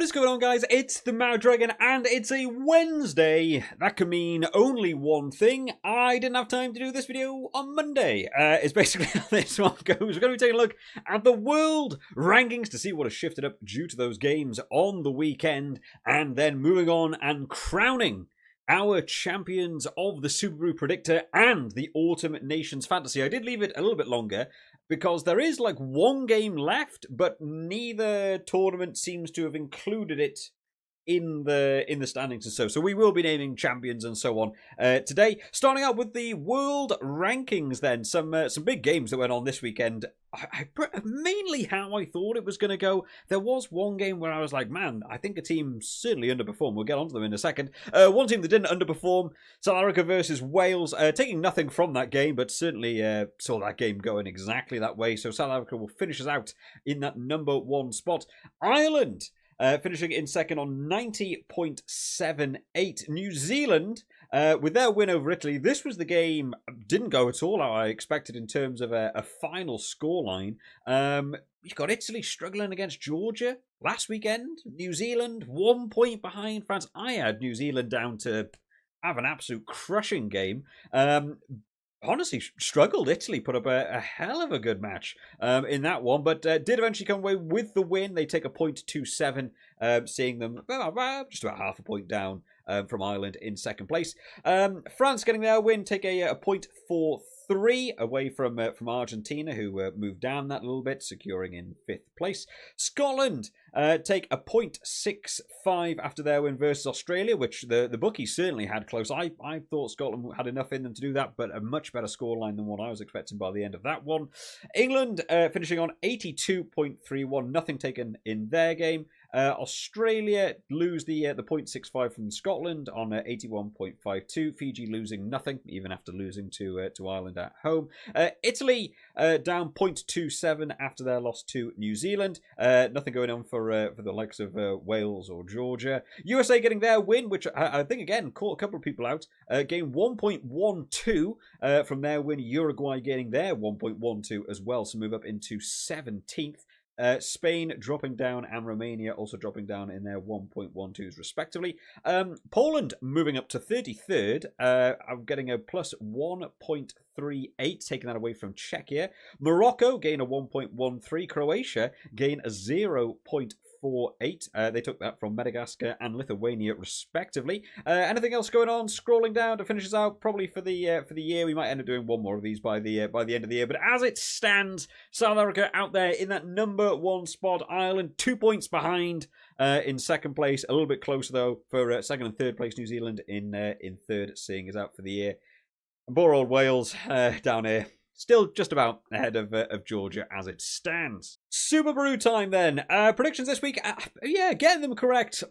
What is going on, guys? It's the Mad Dragon, and it's a Wednesday. That can mean only one thing. I didn't have time to do this video on Monday. It's basically how this one goes. We're going to be taking a look at the world rankings to see what has shifted up due to those games on the weekend, and then moving on and crowning our champions of the Superbru Predictor and the Autumn Nations Fantasy. I did leave it a little bit longer because there is like one game left, but neither tournament seems to have included it in the standings and so we will be naming champions and so on today. Starting out with the world rankings, then some big games that went on this weekend. Mainly how I thought it was going to go. There was one game where I was like, man, I think a team certainly underperformed. We'll get onto them in a second. One team that didn't underperform, South Africa versus Wales, taking nothing from that game, but certainly saw that game going exactly that way. So South Africa will finish us out in that number one spot. Ireland finishing in second on 90.78. New Zealand, with their win over Italy, this was the game, didn't go at all how I expected in terms of a final scoreline. You've got Italy struggling against Georgia last weekend. New Zealand, 1 point behind France. I had New Zealand down to have an absolute crushing game. Honestly, struggled. Italy put up a hell of a good match in that one, but did eventually come away with the win. They take a 0.27, seeing them just about half a point down from Ireland in second place. France getting their win, take a 0.43 away from Argentina, who moved down that a little bit, securing in fifth place. Scotland take a 0.65 after their win versus Australia, which the bookies certainly had close. I thought Scotland had enough in them to do that, but a much better scoreline than what I was expecting by the end of that one. England finishing on 82.31, nothing taken in their game. Australia lose the 0.65 from Scotland on 81.52. Fiji losing nothing, even after losing to Ireland at home. Italy down 0.27 after their loss to New Zealand. Nothing going on for the likes of Wales or Georgia. USA getting their win, which I think again caught a couple of people out. Gained 1.12 from their win. Uruguay getting their 1.12 as well, so move up into 17th. Spain dropping down and Romania also dropping down in their 1.12s respectively. Poland moving up to 33rd. I'm getting a plus 1.38, taking that away from Czechia. Morocco gain a 1.13. Croatia gain a 0.48. They took that from Madagascar and Lithuania respectively. Anything else going on? Scrolling down to finish us out, probably for the year. We might end up doing one more of these by the end of the year. But as it stands, South Africa out there in that number one spot. Ireland 2 points behind in second place, a little bit closer though for second and third place. New Zealand in third, seeing us out for the year. And poor old Wales down here. Still just about ahead of Georgia as it stands. Superbru time then. Predictions this week. Yeah, getting them correct.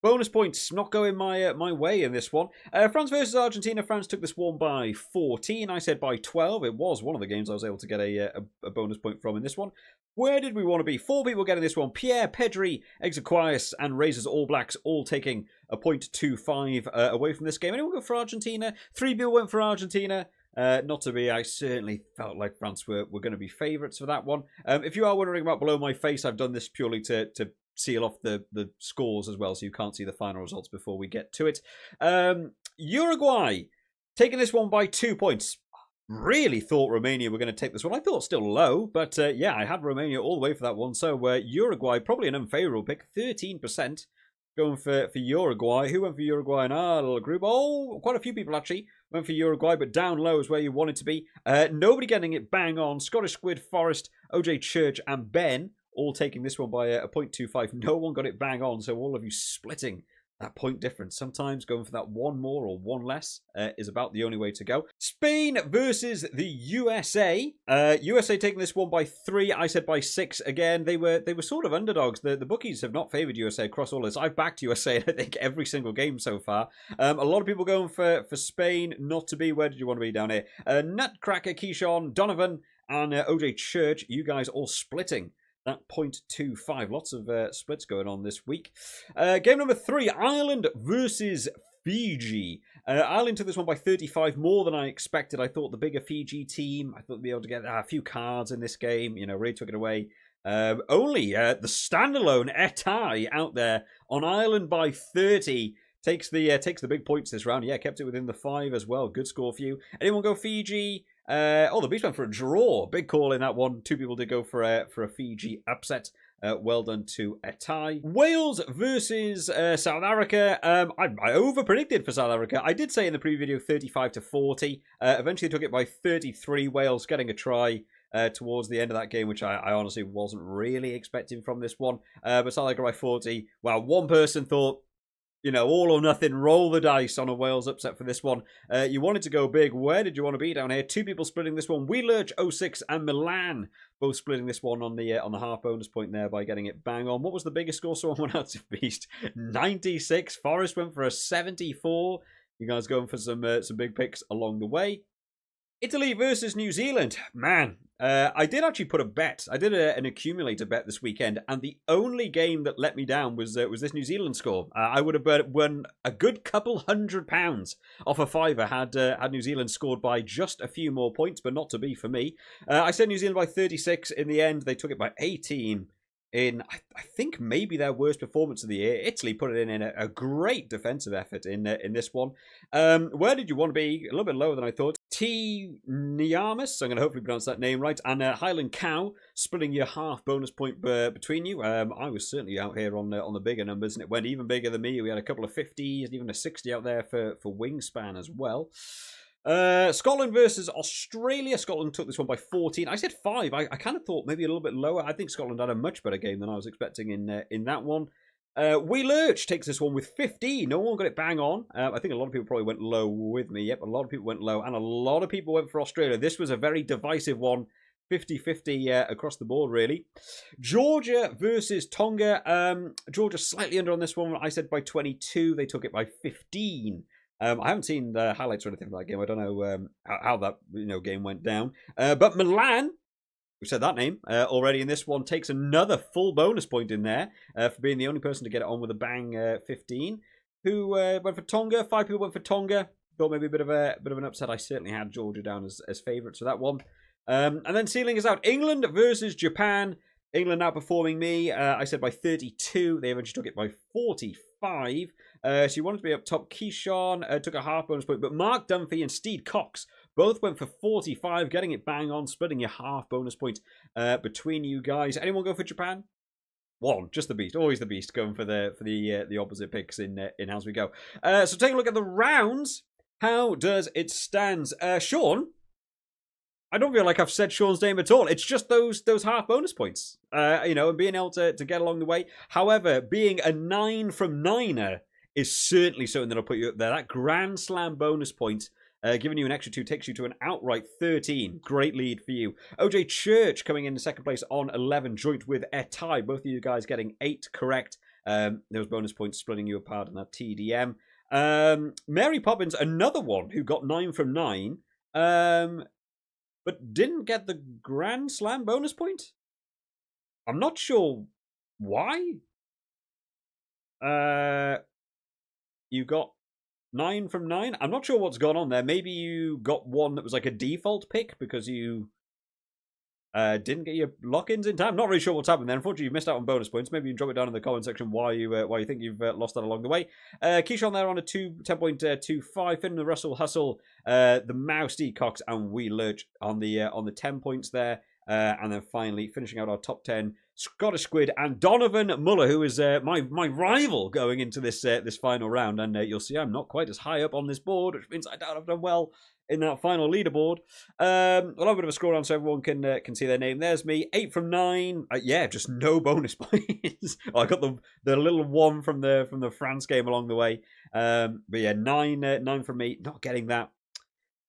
Bonus points not going my way in this one. France versus Argentina. France took this one by 14. I said by 12. It was one of the games I was able to get a bonus point from in this one. Where did we want to be? 4 people getting this one. Pierre, Pedri, Exaquias, and Razors All Blacks all taking a 0.25 away from this game. Anyone go for Argentina? 3 people went for Argentina. Not to be, I certainly felt like France were going to be favourites for that one. If you are wondering about below my face, I've done this purely to seal off the scores as well, so you can't see the final results before we get to it. Uruguay taking this one by 2 points. Really thought Romania were going to take this one. I thought still low, but yeah, I had Romania all the way for that one. So Uruguay, probably an unfavourable pick, 13%. Going for Uruguay. Who went for Uruguay in our little group? Oh, quite a few people actually went for Uruguay, but down low is where you want it to be. Nobody getting it bang on. Scottish Squid, Forrest, OJ Church, and Ben all taking this one by a 0.25. No one got it bang on, so all of you splitting that point difference. Sometimes going for that one more or one less is about the only way to go. Spain versus the USA. USA taking this one by 3. I said by 6. Again, they were sort of underdogs. The bookies have not favoured USA across all this. I've backed USA, I think, every single game so far. A lot of people going for Spain not to be. Where did you want to be down here? Nutcracker, Keyshawn, Donovan, and OJ Church. You guys all splitting that 0.25. Lots of splits going on this week. Game number 3, Ireland versus Fiji. Ireland took this one by 35, more than I expected. I thought the bigger Fiji team, I thought they'd be able to get a few cards in this game, you know, really took it away Only the standalone Etai out there on Ireland by 30 takes the big points this round. Yeah, kept it within the 5 as well. Good score for you. Anyone go Fiji? The Beast went for a draw. Big call in that one. 2 people did go for a Fiji upset. Well done to Etai. Wales versus South Africa. I over-predicted for South Africa. I did say in the preview video 35-40. Eventually took it by 33. Wales getting a try towards the end of that game, which I honestly wasn't really expecting from this one. But South Africa by 40. Wow, one person thought, all or nothing, roll the dice on a Wales upset for this one. You wanted to go big. Where did you want to be down here? 2 people splitting this one. Wheelerch 06 and Milan both splitting this one on the half bonus point there by getting it bang on. What was the biggest score? Someone went out to Beast. 96. Forrest went for a 74. You guys going for some big picks along the way. Italy versus New Zealand. Man, I did actually put a bet. I did an accumulator bet this weekend, and the only game that let me down was this New Zealand score. I would have won a good couple £100 off a fiver had New Zealand scored by just a few more points, but not to be for me. I said New Zealand by 36. In the end, they took it by 18. In, I think, maybe their worst performance of the year. Italy put it in a great defensive effort in this one. Where did you want to be? A little bit lower than I thought. T. Niamis, I'm going to hopefully pronounce that name right, and Highland Cow, splitting your half bonus point between you. I was certainly out here on the bigger numbers, and it went even bigger than me. We had a couple of 50s, and even a 60 out there for Wingspan as well. Scotland versus Australia. Scotland took this one by 14. I said 5. I kind of thought maybe a little bit lower. I think Scotland had a much better game than I was expecting in that one. Wheelerch takes this one with 15. No one got it bang on. I think a lot of people probably went low with me. Yep, a lot of people went low, and a lot of people went for Australia. This was a very divisive one. 50-50 across the board, really. Georgia versus Tonga. Georgia slightly under on this one. I said by 22. They took it by 15. I haven't seen the highlights or anything for that game. I don't know how that game went down. But Milan, we said that name already in this one, takes another full bonus point in there for being the only person to get it on with a bang 15. Who went for Tonga? 5 people went for Tonga. Thought maybe a bit of an upset. I certainly had Georgia down as favourites for that one. And then sealing us out, England versus Japan. England outperforming me. I said by 32. They eventually took it by 45. So you wanted to be up top. Keyshawn took a half bonus point, but Mark Dunphy and Steed Cox both went for 45, getting it bang on, splitting your half bonus point between you guys. Anyone go for Japan? One, just the Beast, always the Beast, going for the opposite picks in as we go. So take a look at the rounds. How does it stand, Sean? I don't feel like I've said Sean's name at all. It's just those half bonus points, and being able to get along the way. However, being a 9 from 9er is certainly something that'll put you up there. That Grand Slam bonus point, giving you an extra 2, takes you to an outright 13. Great lead for you. OJ Church coming in second place on 11, joint with Etai. Both of you guys getting 8 correct. Those bonus points splitting you apart in that TDM. Mary Poppins, another one who got 9 from 9, but didn't get the Grand Slam bonus point. I'm not sure why. You got 9 from 9. I'm not sure what's gone on there. Maybe you got one that was like a default pick because you didn't get your lock-ins in time. Not really sure what's happened there. Unfortunately, you missed out on bonus points. Maybe you can drop it down in the comment section why you think you've lost that along the way. Keyshawn there on a 10.25. Finn the Russell Hustle, the Mouse D Cox, and Wheelerch on the 10 points there. And then finally finishing out our top 10, Scottish Squid and Donovan Muller, who is my rival going into this final round. And you'll see I'm not quite as high up on this board, which means I doubt I've done well in that final leaderboard. I'll have a bit of a scroll down so everyone can see their name. There's me, 8 from 9. Yeah, just no bonus points. I got the little 1 from the France game along the way. But yeah, 9 from me. Not getting that.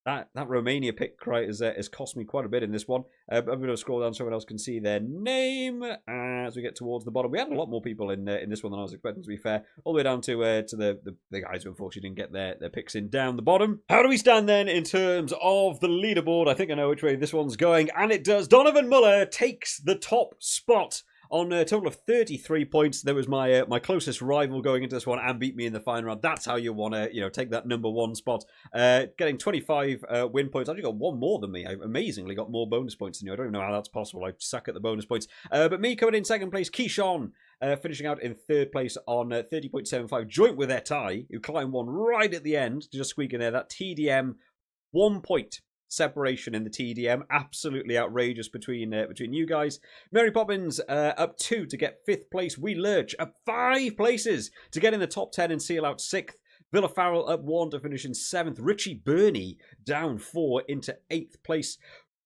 That Romania pick has cost me quite a bit in this one. I'm going to scroll down so everyone else can see their name as we get towards the bottom. We had a lot more people in this one than I was expecting, to be fair. All the way down to the guys who unfortunately didn't get their picks in down the bottom. How do we stand then in terms of the leaderboard? I think I know which way this one's going, and it does. Donovan Muller takes the top spot on a total of 33 points. There was my my closest rival going into this one and beat me in the final round. That's how you want to, take that number one spot. Getting 25 win points. I actually got one more than me. I amazingly got more bonus points than you. I don't even know how that's possible. I suck at the bonus points. But me coming in second place, Keyshawn, finishing out in third place on 30.75, joint with Etai, who climbed one right at the end to just squeak in there. That TDM 1 point separation in the TDM, absolutely outrageous between you guys. Mary Poppins up 2 to get 5th place. We Lurch up 5 places to get in the top 10 and seal out 6th. Villa Farrell up 1 to finish in 7th. Richie Burney down 4 into 8th place.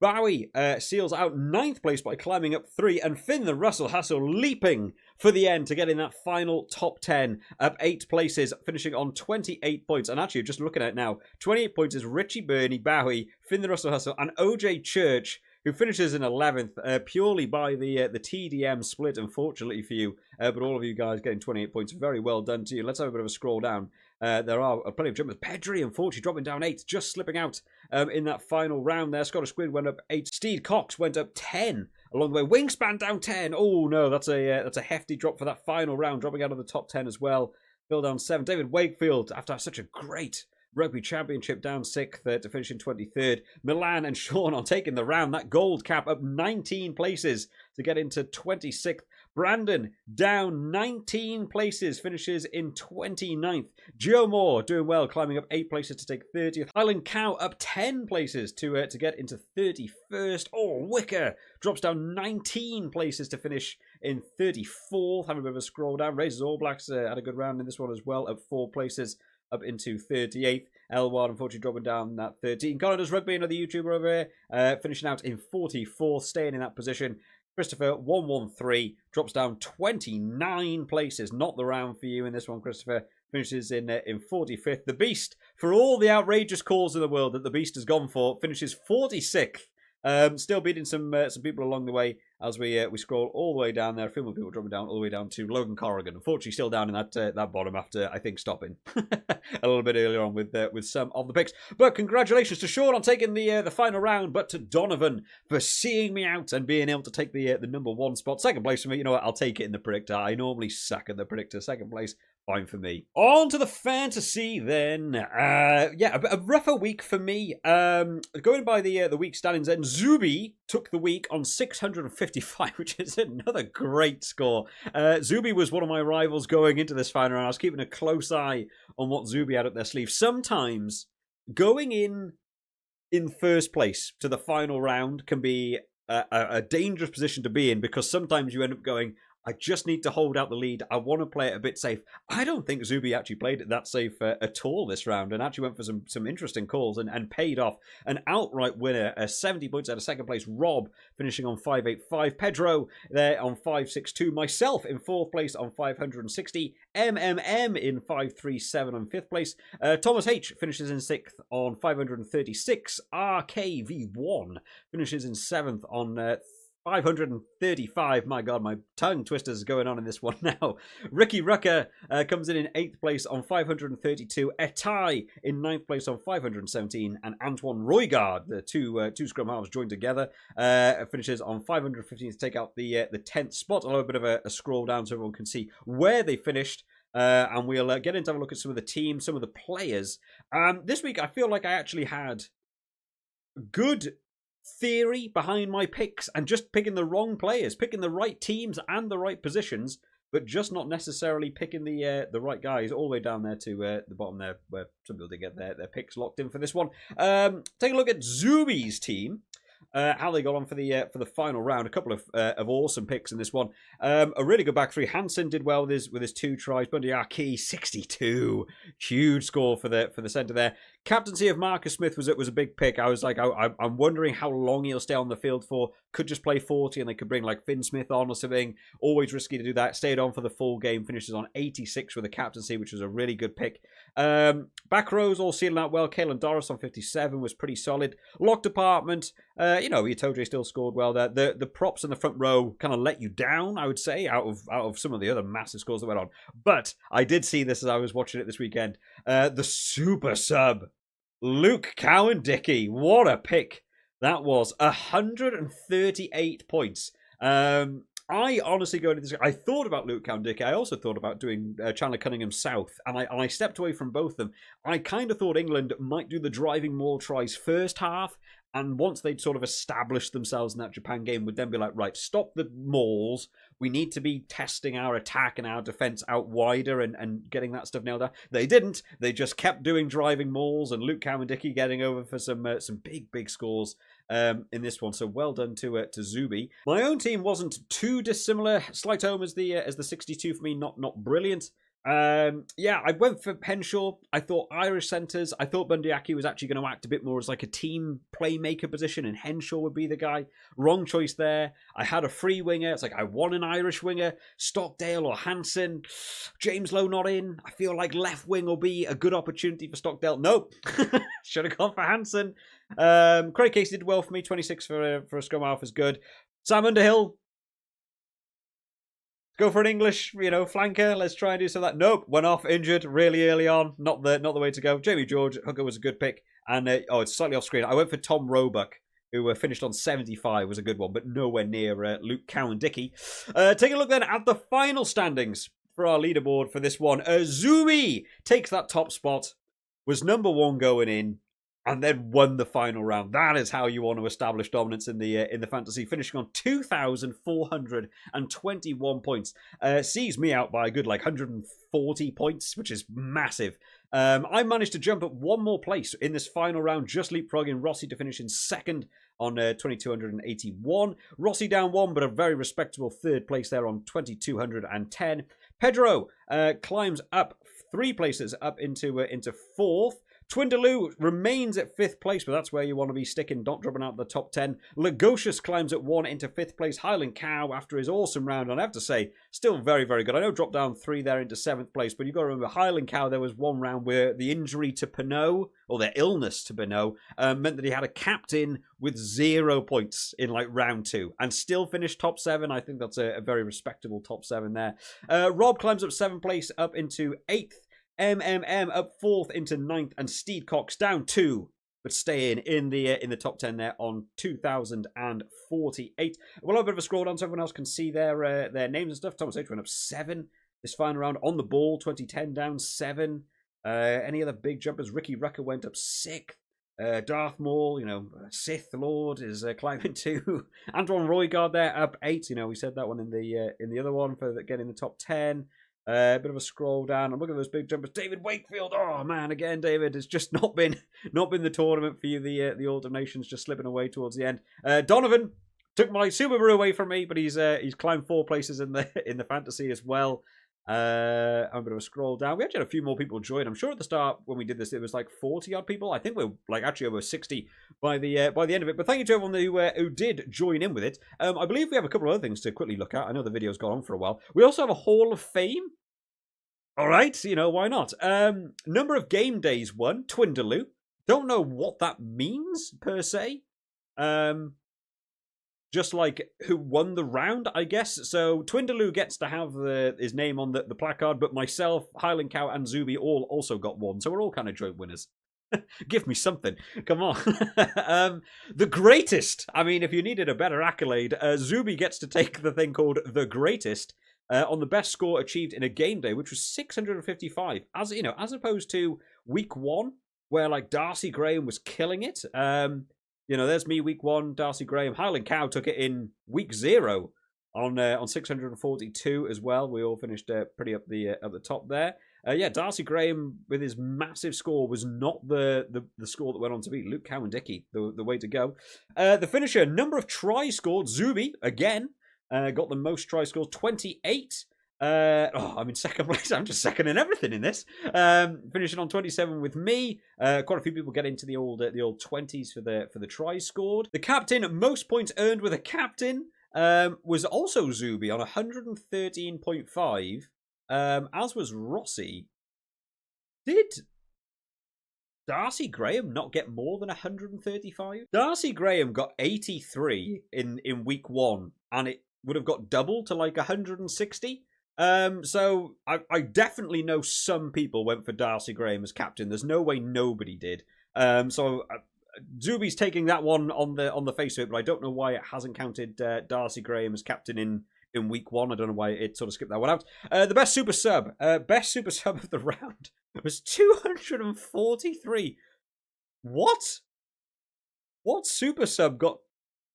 Bowie seals out 9th place by climbing up 3, and Finn the Russell Hustle leaping for the end to get in that final top 10, up 8 places, finishing on 28 points. And actually, just looking at it now, 28 points is Richie Burney, Bowie, Finn the Russell Hustle, and OJ Church, who finishes in 11th, purely by the TDM split, unfortunately for you. But all of you guys getting 28 points, very well done to you. Let's have a bit of a scroll down. There are plenty of jumpers. Pedri, unfortunately, dropping down 8, just slipping out in that final round there. Scottish Squid went up 8. Steed Cox went up 10 along the way. Wingspan down 10. Oh, no, that's a hefty drop for that final round, dropping out of the top 10 as well. Phil down 7. David Wakefield, after such a great Rugby Championship, down 6th to finish in 23rd. Milan and Sean on taking the round. That gold cap up 19 places to get into 26th. Brandon down 19 places, finishes in 29th. Joe Moore doing well, climbing up 8 places to take 30th. Highland Cow up 10 places to get into 31st. Oh, Wicker drops down 19 places to finish in 34th. Having a bit of a scroll down. Razors All Blacks had a good round in this one as well, up 4 places, up into 38th. Elward, unfortunately, dropping down that 13. Connor Does Rugby, another YouTuber over here, finishing out in 44th, staying in that position. Christopher 113 drops down 29 places. Not the round for you in this one, Christopher. Finishes in 45th. The Beast, for all the outrageous calls in the world that the Beast has gone for, finishes 46th. Still beating some people along the way as we scroll all the way down there. A few more people dropping down all the way down to Logan Corrigan. Unfortunately, still down in that bottom after, I think, stopping a little bit earlier on with some of the picks. But congratulations to Sean on taking the final round, but to Donovan for seeing me out and being able to take the number 1 spot. Second place for me. You know what? I'll take it in the predictor. I normally suck at the predictor. Second place, fine for me. On to the fantasy then. Yeah, a rougher week for me. Going by the week standings then, Zubi took the week on 655, which is another great score. Zubi was one of my rivals going into this final round. I was keeping a close eye on what Zubi had up their sleeve. Sometimes going in first place to the final round can be a dangerous position to be in, because sometimes you end up going, I just need to hold out the lead. I want to play it a bit safe. I don't think Zubi actually played it that safe at all this round, and actually went for some interesting calls and paid off. An outright winner, 70 points out of second place. Rob finishing on 585. Pedro there on 562. Myself in fourth place on 560. MMM in 537 on fifth place. Thomas H finishes in sixth on 536. RKV1 finishes in seventh on 535. My God, my tongue twisters going on in this one now. Ricky Rucker comes in 8th place on 532. Etai in 9th place on 517. And Antoine Roygard, the two scrum halves joined together, finishes on 515 to take out the 10th spot. I'll have a bit of a scroll down so everyone can see where they finished. And we'll get into have a look at some of the teams, some of the players. This week, I feel like I actually had good theory behind my picks and just picking the wrong players, picking the right teams and the right positions, but just not necessarily picking the right guys. All the way down there to the bottom there, where some people did get their picks locked in for this one. Take a look at Zubi's team. How they got on for the final round. A couple of awesome picks in this one. A really good back three. Hansen did well with his 2 tries. Bundyaki 62, huge score for the centre there. Captaincy of Marcus Smith was a big pick. I was like, I'm wondering how long he'll stay on the field for. Could just play 40 and they could bring like Finn Smith on or something. Always risky to do that. Stayed on for the full game. Finishes on 86 with a captaincy, which was a really good pick. Back rows all sealing out well. Kalen Doris on 57 was pretty solid. Lock department, Itoje still scored well there. The props in the front row kind of let you down, I would say, out of some of the other massive scores that went on. But I did see this as I was watching it this weekend. The super sub, Luke Cowan-Dickey. What a pick that was. 138 points. I honestly go into this. I thought about Luke Cowan-Dickie. I also thought about doing Chandler Cunningham South, and I stepped away from both of them. I kind of thought England might do the driving maul tries first half, and once they'd sort of established themselves in that Japan game, would then be like, right, stop the mauls. We need to be testing our attack and our defence out wider and getting that stuff nailed down. They didn't. They just kept doing driving mauls, and Luke Cowan-Dickie getting over for some big scores in this one. So well done to Zubi. My own team wasn't too dissimilar. Slight home as the 62 for me. Not brilliant. Yeah, I went for Henshaw. I thought Irish centres. I thought Bundyaki was actually going to act a bit more as like a team playmaker position, and Henshaw would be the guy. Wrong choice there. I had a free winger. It's like I want an Irish winger. Stockdale or Hansen. James Lowe not in. I feel like left wing will be a good opportunity for Stockdale. Nope. Should have gone for Hansen. Craig Casey did well for me. 26 for a scrum half is good. Sam Underhill. Go for an English, flanker. Let's try and do some of that. Nope, went off injured really early on. Not the way to go. Jamie George, hooker was a good pick. And it's slightly off screen. I went for Tom Roebuck, who finished on 75, was a good one, but nowhere near Luke Cowan-Dickie. Take a look then at the final standings for our leaderboard for this one. Zumi takes that top spot, was number one going in, and then won the final round. That is how you want to establish dominance in the fantasy, finishing on 2,421 points. Sees me out by a good 140 points, which is massive. I managed to jump up one more place in this final round, just leapfrogging Rossi to finish in second on 2,281. Rossi down one, but a very respectable third place there on 2,210. Pedro climbs up 3 places up into fourth. Twindaloo remains at 5th place, but that's where you want to be sticking, not dropping out the top 10. Lagosius climbs at 1 into 5th place. Highland Cow, after his awesome round, and I have to say, still very, very good. I know dropped down 3 there into 7th place, but you've got to remember, Highland Cow, there was one round where the injury to Pinot, or their illness to Pinot, meant that he had a captain with 0 points in round 2, and still finished top 7. I think that's a very respectable top 7 there. Rob climbs up 7th place, up into 8th. MMM up 4th into 9th, and Steed Cox down 2, but staying in the top 10 there on 2,048. We'll have a bit of a scroll down so everyone else can see their names and stuff. Thomas H went up 7 this final round. On the ball, 2010 down 7. Any other big jumpers? Ricky Rucker went up 6th. Darth Maul, Sith Lord is climbing 2. Antoine Roygard there up 8. We said that one in the other one for getting the top 10. A bit of a scroll down. I'm looking at those big jumpers. David Wakefield. Oh man, again, David, it's just not been the tournament for you. The Autumn Nations just slipping away towards the end. Donovan took my Superbru away from me, but he's climbed 4 places in the fantasy as well. A bit of a scroll down. We actually had a few more people join. I'm sure at the start when we did this, it was 40 odd people. I think we're actually over 60 by the end of it. But thank you to everyone who did join in with it. I believe we have a couple of other things to quickly look at. I know the video's gone on for a while. We also have a Hall of Fame. All right, why not? Number of game days won, Twindaloo. Don't know what that means per se. Just who won the round, I guess. So Twindaloo gets to have his name on the placard, but myself, Highland Cow, and Zubi all also got one. So we're all kind of joint winners. Give me something. Come on. The greatest. I mean, if you needed a better accolade, Zubi gets to take the thing called the greatest on the best score achieved in a game day, which was 655. As opposed to week 1, where Darcy Graham was killing it. There's me week 1, Darcy Graham. Highland Cow took it in week 0 on 642 as well. We all finished pretty up the top there. Darcy Graham with his massive score was not the score that went on to beat Luke Cowan-Dickie, the way to go. The finisher, number of tries scored, Zubi again got the most try scores, 28. I'm in second place. I'm just second in everything in this. Finishing on 27 with me. Quite a few people get into the old 20s for the tries scored. The captain, most points earned with a captain, was also Zubi on 113.5. As was Rossi. Did Darcy Graham not get more than 135? Darcy Graham got 83 in week 1, and it would have got double to 160. So I definitely know some people went for Darcy Graham as captain. There's no way nobody did. So Zubi's taking that one on the face of it, but I don't know why it hasn't counted Darcy Graham as captain in in week 1. I don't know why it sort of skipped that one out. The best super sub of the round was 243. What? What super sub got...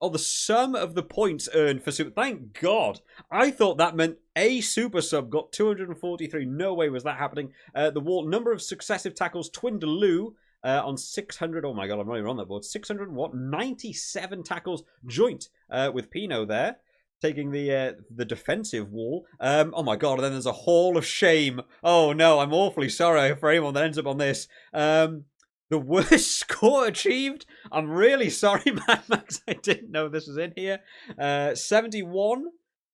Oh, the sum of the points earned for super... Thank God. I thought that meant a super sub got 243. No way was that happening. The wall number of successive tackles, Twindaloo, on 600. Oh my God, I'm not even on that board. 600 what? 97 tackles joint with Pino there, taking the defensive wall. Oh my God, and then there's a hall of shame. Oh no, I'm awfully sorry for anyone that ends up on this. The worst score achieved. I'm really sorry, Mad Max. I didn't know this was in here. 71.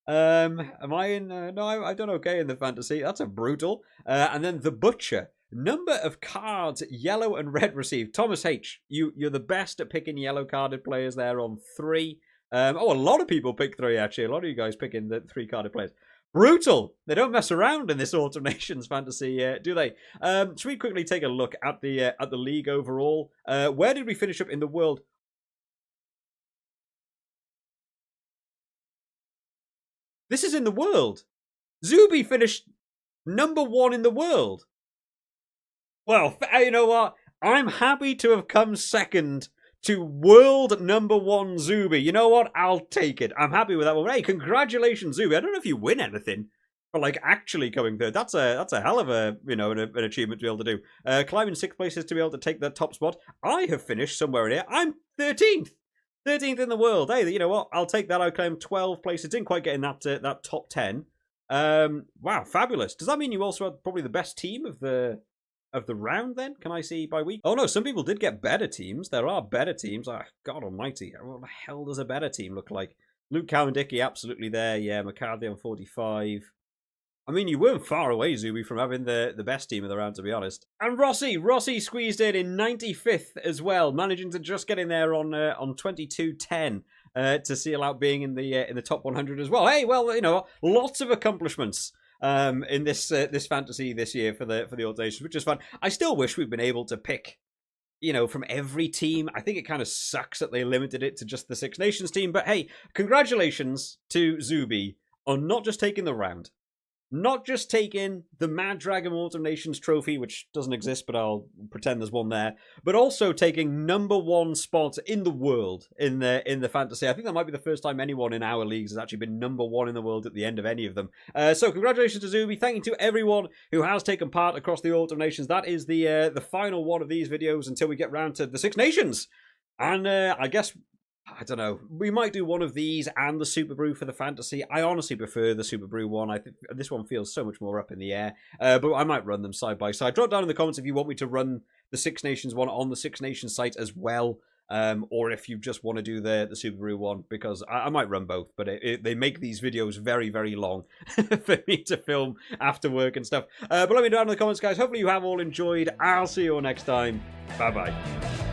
Am I in? No, I've done okay in the fantasy. That's a brutal. And then the Butcher. Number of cards, yellow and red received. Thomas H, you're the best at picking yellow carded players there on 3. A lot of people pick 3 actually. A lot of you guys picking the 3 carded players. Brutal. They don't mess around in this Autumn Nations fantasy, do they? Should we quickly take a look at the league overall? Where did we finish up in the world? This is in the world. Zuby finished number 1 in the world. Well, you know what? I'm happy to have come second to world number 1 Zuby. You know what? I'll take it. I'm happy with that one. Hey, congratulations, Zuby. I don't know if you win anything for like actually coming third. That's a hell of a an achievement to be able to do. Climbing 6 places to be able to take that top spot. I have finished somewhere in here. I'm 13th. 13th in the world. Hey, you know what? I'll take that. I climbed 12 places. Didn't quite get in that top 10. Wow, fabulous. Does that mean you also had probably the best team of the round then? Can I see by week? Oh no, some people did get better teams. There are better teams. Oh, God almighty. What the hell does a better team look like? Luke Cowan-Dickey absolutely there. Yeah, McCarthy on 45. I mean, you weren't far away, Zuby, from having the best team of the round, to be honest. And Rossi squeezed in 95th as well, managing to just get in there on 22.10 to seal out being in the top 100 as well. Hey, well, you know, lots of accomplishments in this fantasy this year for the Audacious, which is fun. I still wish we'd been able to pick, you know, from every team. I think it kind of sucks that they limited it to just the Six Nations team. But hey, congratulations to Zuby on not just taking the round, not just taking the Mad Dragon Autumn Nations trophy, which doesn't exist, but I'll pretend there's one there, but also taking number 1 spot in the world in the fantasy. I think that might be the first time anyone in our leagues has actually been number 1 in the world at the end of any of them. So congratulations to Zuby. Thank you to everyone who has taken part across the Autumn Nations. That is the final one of these videos until we get round to the Six Nations. And I guess, I don't know, we might do one of these and the Superbru for the fantasy. I honestly prefer the Superbru one. I think this one feels so much more up in the air. But I might run them side by side. Drop down in the comments if you want me to run the Six Nations one on the Six Nations site as well. Or if you just want to do the Superbru one, because I might run both. But they make these videos very, very long for me to film after work and stuff. But let me know down in the comments, guys. Hopefully you have all enjoyed. I'll see you all next time. Bye-bye.